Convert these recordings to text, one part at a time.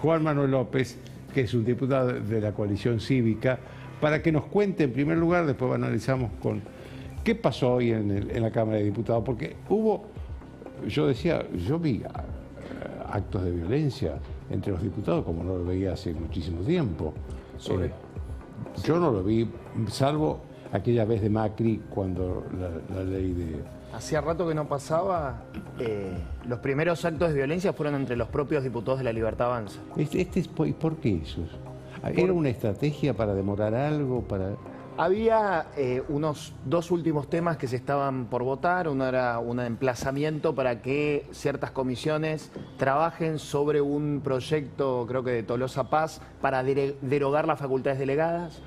Juan Manuel López, que es un diputado de la coalición cívica, para que nos cuente en primer lugar, después analizamos con qué pasó hoy en la Cámara de Diputados, porque yo vi actos de violencia entre los diputados como no lo veía hace muchísimo tiempo. Yo no lo vi, salvo aquella vez de Macri cuando la ley de... Hacía rato que no pasaba. Los primeros actos de violencia fueron entre los propios diputados de La Libertad Avanza. ¿Por qué eso? ¿Era una estrategia para demorar algo? Había unos dos últimos temas que se estaban por votar. Uno era un emplazamiento para que ciertas comisiones trabajen sobre un proyecto, creo que de Tolosa Paz, para derogar las facultades delegadas.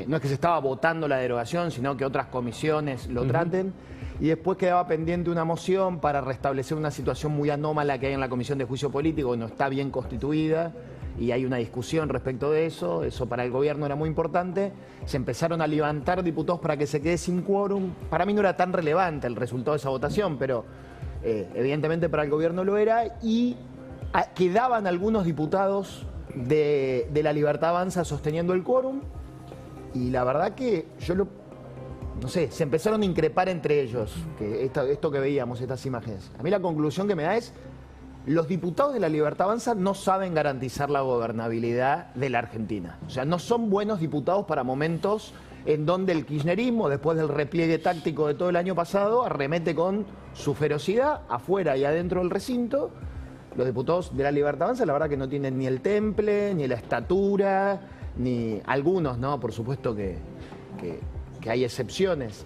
No es que se estaba votando la derogación, sino que otras comisiones lo traten. Y después quedaba pendiente una moción para restablecer una situación muy anómala que hay en la Comisión de Juicio Político, que no está bien constituida, y hay una discusión respecto de eso. Eso para el gobierno era muy importante. Se empezaron a levantar diputados para que se quede sin quórum. Para mí no era tan relevante el resultado de esa votación, pero evidentemente para el gobierno lo era, y quedaban algunos diputados de La Libertad Avanza sosteniendo el quórum, y la verdad que no sé, se empezaron a increpar entre ellos, esto que veíamos, estas imágenes. A mí la conclusión que me da es, los diputados de La Libertad Avanza no saben garantizar la gobernabilidad de la Argentina. O sea, no son buenos diputados para momentos en donde el kirchnerismo, después del repliegue táctico de todo el año pasado, arremete con su ferocidad afuera y adentro del recinto. Los diputados de La Libertad Avanza, la verdad que no tienen ni el temple, ni la estatura, ni algunos, ¿no? Por supuesto que hay excepciones,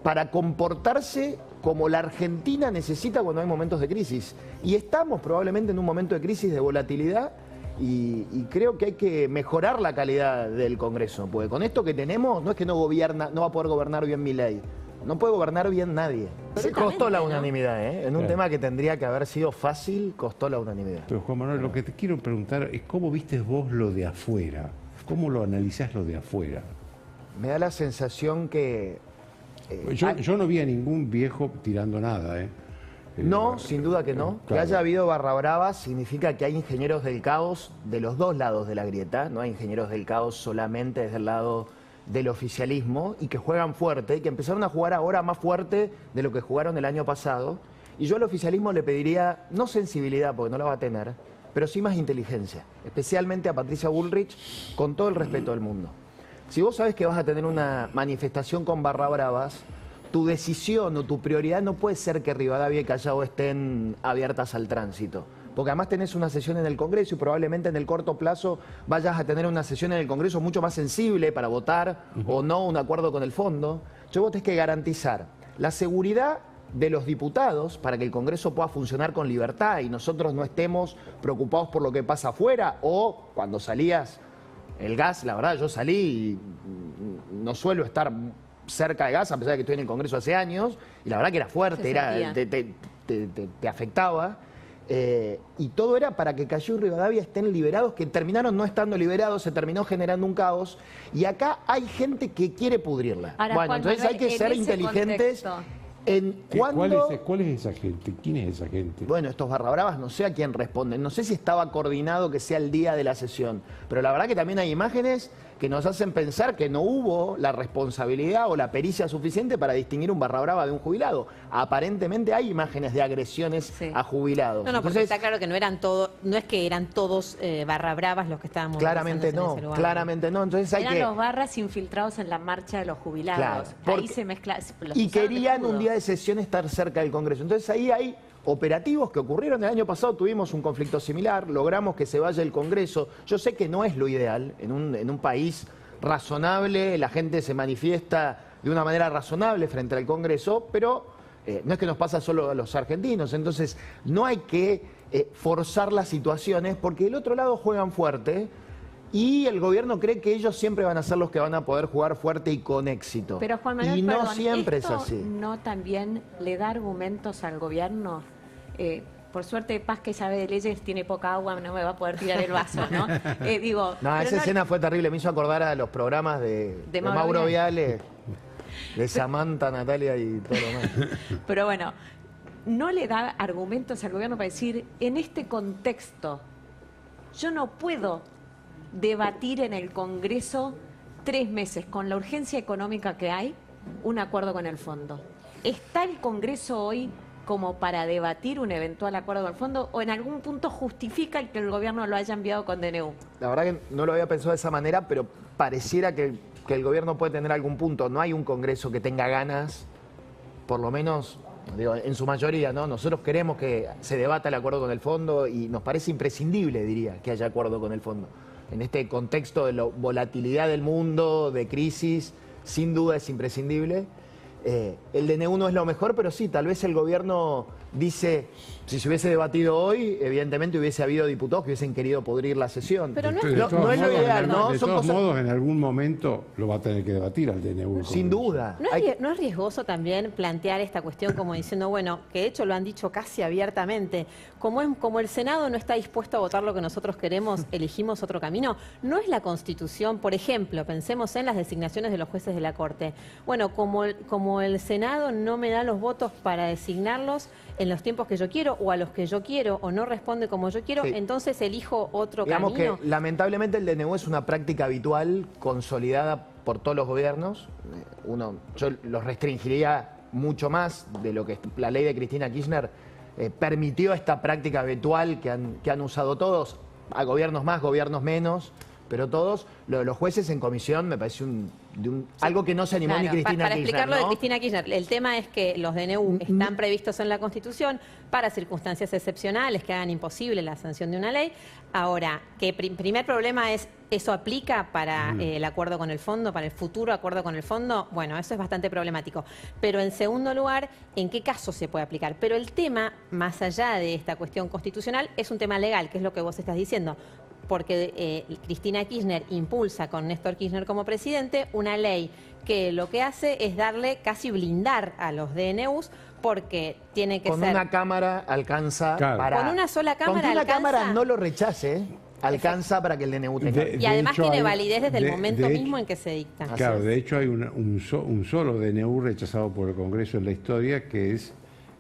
para comportarse como la Argentina necesita cuando hay momentos de crisis. Y estamos probablemente en un momento de crisis, de volatilidad, y creo que hay que mejorar la calidad del Congreso, porque con esto que tenemos no es que no va a poder gobernar bien Milei, no puede gobernar bien nadie. Costó la unanimidad, ¿eh? En un tema que tendría que haber sido fácil, costó la unanimidad. Pero Juan Manuel, lo que te quiero preguntar es cómo viste vos lo de afuera, cómo lo analizás lo de afuera. Me da la sensación que... yo no vi a ningún viejo tirando nada, ¿eh? No, sin duda que no. Claro. Que haya habido barra brava significa que hay ingenieros del caos de los dos lados de la grieta. No hay ingenieros del caos solamente desde el lado del oficialismo, y que juegan fuerte, y que empezaron a jugar ahora más fuerte de lo que jugaron el año pasado. Y yo al oficialismo le pediría, no sensibilidad, porque no la va a tener, pero sí más inteligencia. Especialmente a Patricia Bullrich, con todo el respeto del mundo. Si vos sabés que vas a tener una manifestación con barra bravas, tu decisión o tu prioridad no puede ser que Rivadavia y Callao estén abiertas al tránsito. Porque además tenés una sesión en el Congreso y probablemente en el corto plazo vayas a tener una sesión en el Congreso mucho más sensible para votar o no un acuerdo con el fondo. Entonces vos tenés que garantizar la seguridad de los diputados para que el Congreso pueda funcionar con libertad y nosotros no estemos preocupados por lo que pasa afuera, o cuando salías... El gas, la verdad, yo salí y no suelo estar cerca de gas, a pesar de que estoy en el Congreso hace años, y la verdad que era fuerte, te afectaba. Y todo era para que Callao y Rivadavia estén liberados, que terminaron no estando liberados, se terminó generando un caos, y acá hay gente que quiere pudrirla. Ahora, bueno, Juan entonces Manuel, hay que ser inteligentes. ¿Cuál es esa gente? ¿Quién es esa gente? Bueno, estos barra bravas no sé a quién responden. No sé si estaba coordinado que sea el día de la sesión. Pero la verdad que también hay imágenes que nos hacen pensar que no hubo la responsabilidad o la pericia suficiente para distinguir un barra brava de un jubilado. Aparentemente hay imágenes de agresiones a jubilados. No, porque está claro que no es que eran todos barra bravas los que estábamos. Claramente no, claramente no. Entonces eran los barras infiltrados en la marcha de los jubilados. Claro, ahí se mezcla. Y querían un día de sesión estar cerca del Congreso. Entonces ahí hay operativos que ocurrieron. El año pasado tuvimos un conflicto similar, logramos que se vaya el Congreso. Yo sé que no es lo ideal, en un país razonable, la gente se manifiesta de una manera razonable frente al Congreso, pero no es que nos pasa solo a los argentinos. Entonces no hay que forzar las situaciones, porque del otro lado juegan fuerte. Y el gobierno cree que ellos siempre van a ser los que van a poder jugar fuerte y con éxito. Pero Juan Manuel, y no perdón, siempre es ¿esto así. no también le da argumentos al gobierno? Por suerte, Paz, que sabe de leyes, tiene poca agua, no me va a poder tirar el vaso, ¿no? Esa escena fue terrible, me hizo acordar a los programas de Mauro Viale, de Samantha, Natalia y todo lo demás. Pero bueno, ¿no le da argumentos al gobierno para decir, en este contexto Yo no puedo debatir en el Congreso 3 meses con la urgencia económica que hay un acuerdo con el fondo. ¿Está el Congreso hoy como para debatir un eventual acuerdo con el fondo o en algún punto justifica el que el gobierno lo haya enviado con DNU? La verdad que no lo había pensado de esa manera, pero pareciera que el gobierno puede tener algún punto. No hay un Congreso que tenga ganas, por lo menos, digo, en su mayoría, ¿no? Nosotros queremos que se debata el acuerdo con el fondo y nos parece imprescindible, diría, que haya acuerdo con el fondo. En este contexto de la volatilidad del mundo, de crisis, sin duda es imprescindible. El DNU no es lo mejor, pero sí, tal vez el gobierno dice, si se hubiese debatido hoy, evidentemente hubiese habido diputados que hubiesen querido podrir la sesión. Pero no no es lo ideal, ¿no? De todos modos, en algún momento lo va a tener que debatir al DNU. Sin duda. ¿No es riesgoso también plantear esta cuestión como diciendo, bueno, que de hecho lo han dicho casi abiertamente, como el Senado no está dispuesto a votar lo que nosotros queremos, elegimos otro camino? ¿No es la Constitución, por ejemplo, pensemos en las designaciones de los jueces de la Corte? Bueno, como el Senado no me da los votos para designarlos en los tiempos que yo quiero o a los que yo quiero o no responde como yo quiero, sí, entonces elijo otro Digamos camino. Que lamentablemente el DNU es una práctica habitual, consolidada por todos los gobiernos. Yo los restringiría mucho más de lo que la ley de Cristina Kirchner permitió esta práctica habitual que han usado todos, a gobiernos más, gobiernos menos, pero todos. Lo de los jueces en comisión me parece algo que no se animó ni Cristina para Kirchner. explicar lo ¿no? de Cristina Kirchner, el tema es que los DNU están previstos en la Constitución para circunstancias excepcionales que hagan imposible la sanción de una ley. Ahora, que primer problema es, ¿eso aplica para el acuerdo con el fondo, para el futuro acuerdo con el fondo? Bueno, eso es bastante problemático. Pero en segundo lugar, ¿en qué caso se puede aplicar? Pero el tema, más allá de esta cuestión constitucional, es un tema legal, que es lo que vos estás diciendo. Porque Cristina Kirchner impulsa con Néstor Kirchner como presidente una ley que lo que hace es darle, casi blindar a los DNUs, porque tiene que con ser... Con una cámara alcanza para... Con una sola cámara con que una alcanza... cámara no lo rechace, alcanza para que el DNU tenga... Y además tiene validez desde el momento hecho, mismo en que se dicta. Claro, de hecho hay un solo DNU rechazado por el Congreso en la historia, que es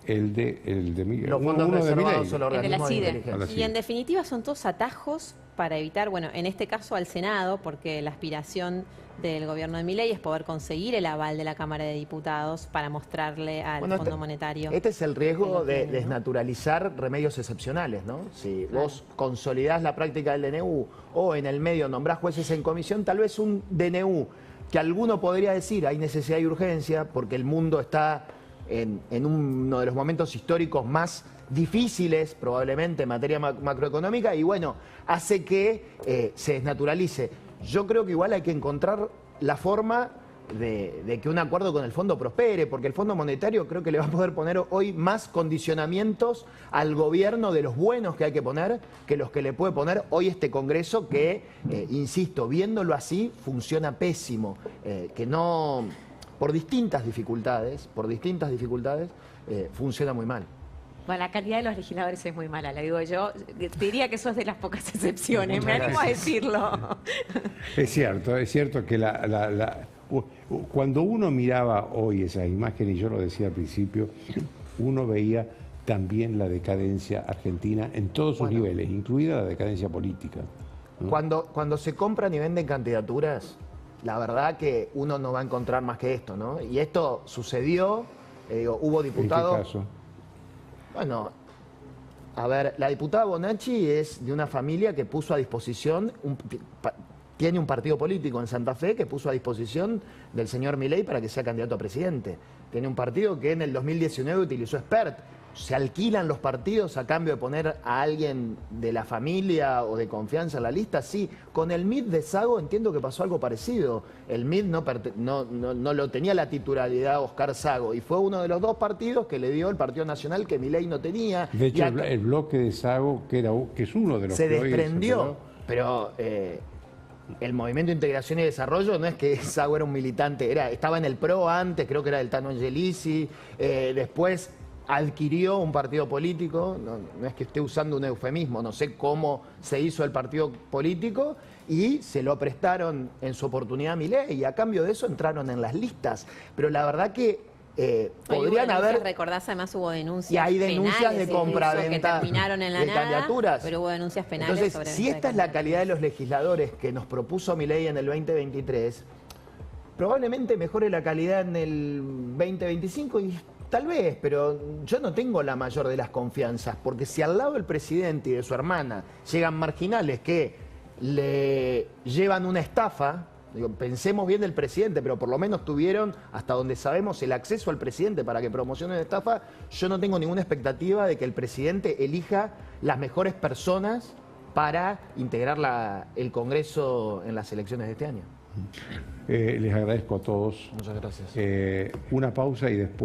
el de Miguel. Los fondos reservados el de la CIDE. CIDE. Y en definitiva son todos atajos para evitar, bueno, en este caso al Senado, porque la aspiración del gobierno de Milei es poder conseguir el aval de la Cámara de Diputados para mostrarle al Fondo Monetario. Este es el riesgo de desnaturalizar remedios excepcionales, ¿no? Si vos consolidás la práctica del DNU o en el medio nombrás jueces en comisión, tal vez un DNU que alguno podría decir hay necesidad y urgencia porque el mundo está en uno de los momentos históricos más difíciles, probablemente en materia macroeconómica, y bueno, hace que se desnaturalice. Yo creo que igual hay que encontrar la forma de que un acuerdo con el fondo prospere, porque el Fondo Monetario creo que le va a poder poner hoy más condicionamientos al gobierno de los buenos que hay que poner que los que le puede poner hoy este Congreso que, insisto, viéndolo así, funciona pésimo, que no, por distintas dificultades, funciona muy mal. Bueno, la calidad de los legisladores es muy mala, le digo yo. Te diría que sos de las pocas excepciones, me animo a decirlo. Es cierto que cuando uno miraba hoy esas imágenes, y yo lo decía al principio, uno veía también la decadencia argentina en todos sus niveles, incluida la decadencia política, ¿no? Cuando se compran y venden candidaturas, la verdad que uno no va a encontrar más que esto, ¿no? Y esto sucedió, hubo diputados... ¿En qué caso? Bueno, a ver, la diputada Bonacci es de una familia que puso a disposición, tiene un partido político en Santa Fe que puso a disposición del señor Milei para que sea candidato a presidente. Tiene un partido que en el 2019 utilizó Expert. Se alquilan los partidos a cambio de poner a alguien de la familia o de confianza en la lista. Sí, con el MID de Sago entiendo que pasó algo parecido. El MID no lo tenía la titularidad Oscar Sago y fue uno de los dos partidos que le dio el Partido Nacional que Milei no tenía. De hecho, el bloque de Sago, que es uno de los se que hoy desprendió, pero el Movimiento de Integración y Desarrollo no es que Sago era un militante, estaba en el PRO antes, creo que era del Tano Angelici, después adquirió un partido político, no es que esté usando un eufemismo, no sé cómo se hizo el partido político y se lo prestaron en su oportunidad a Milei y a cambio de eso entraron en las listas. Pero la verdad que podrían haber... Recordás, además hubo denuncias y hay denuncias penales, de compraventa que terminaron en la de nada, candidaturas. pero hubo denuncias penales. Entonces, sobre si esta es la calidad de los legisladores que nos propuso Milei en el 2023, probablemente mejore la calidad en el 2025 y tal vez, pero yo no tengo la mayor de las confianzas, porque si al lado del presidente y de su hermana llegan marginales que le llevan una estafa, digo, pensemos bien del presidente, pero por lo menos tuvieron, hasta donde sabemos, el acceso al presidente para que promocione la estafa, yo no tengo ninguna expectativa de que el presidente elija las mejores personas para integrar el Congreso en las elecciones de este año. Les agradezco a todos. Muchas gracias. Una pausa y después...